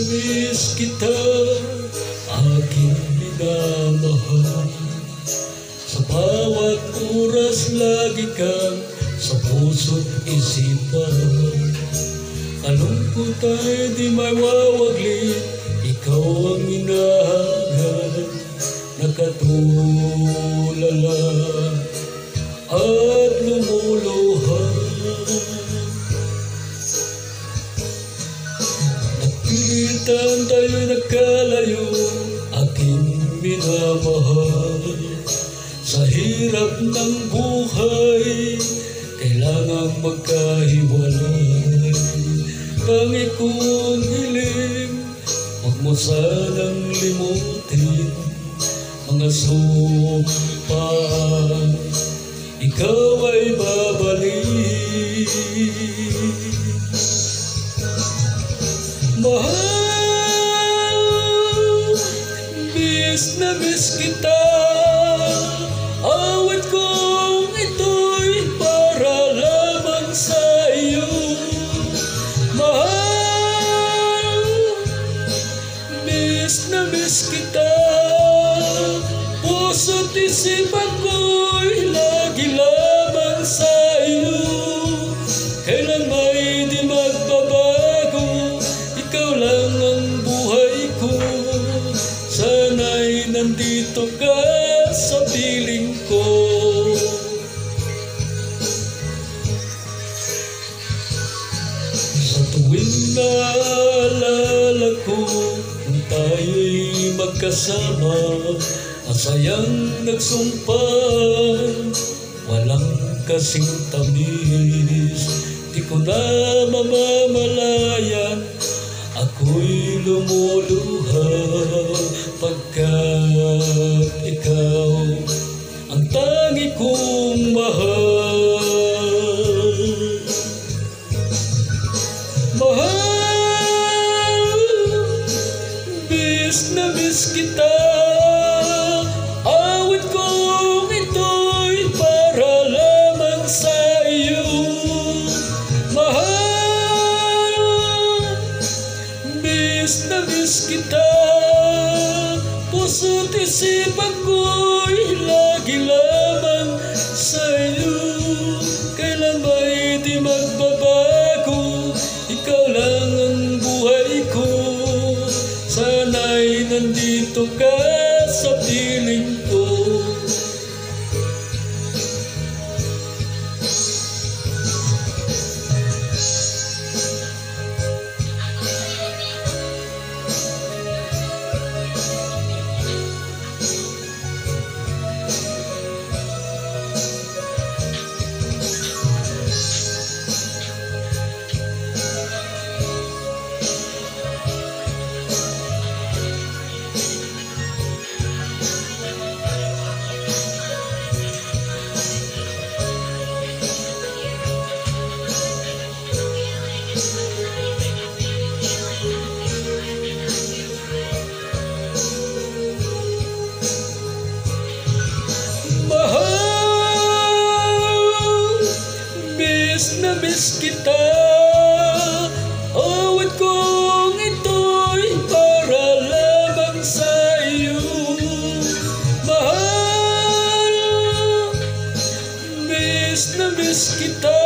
miss kita, aking minamahal. Sa bawat oras lagi kang sa puso't isipan. Kalungkot ay di may wawaglit, ikaw ang hinahanap. Nakatulala at lumuluhan. Nagpilitan tayo'y nagkalayo, aking minamahal. Sa hirap ng buhay, kailangang magkahiwalay. Tangi kong hiling, huwag mo sanang limutin mga sumpang ikaw ay babalik. Mahal, miss na miss kita. Awit kong ito'y para lamang sa iyo. Mahal, miss na miss kita. Puso't isipan ko'y lagi lamang sa iyo. Kailan may di magbabago, ikaw lang ang buhay ko. Sana'y nandito ka sa piling ko. Sa tuwing naalala ko kung tayo'y magkasama, masayang nagsumpan, walang kasing tamis. Di ko na mamamalayan, ako'y lumuluha pagkat ikaw ang tangi kong mahal. Mahal, miss na miss kita. Awit kong ito'y para lamang sa iyo. Mahal, miss na miss kita. Puso't isipan ko'y lagi lamang sa iyo. Kailan ba'y di magbabago, ikaw lang ang buhay ko. Sana'y nandito ka sa piling ko. Miss na miss kita. Awit kong ito'y para lamang sa iyo. Mahal, miss na miss kita.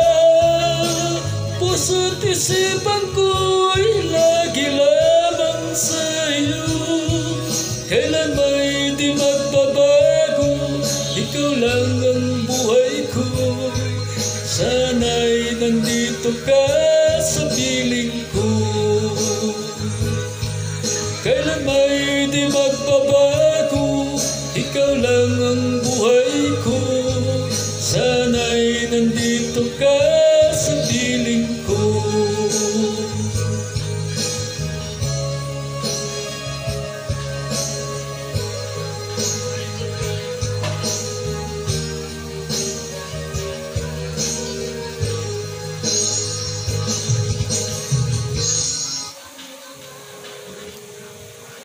Puso't isipan ko'y lagi lamang sa iyo. Kailan ba'y di magbabago, ikaw lang ang buhay ko. Sana'y nandito ka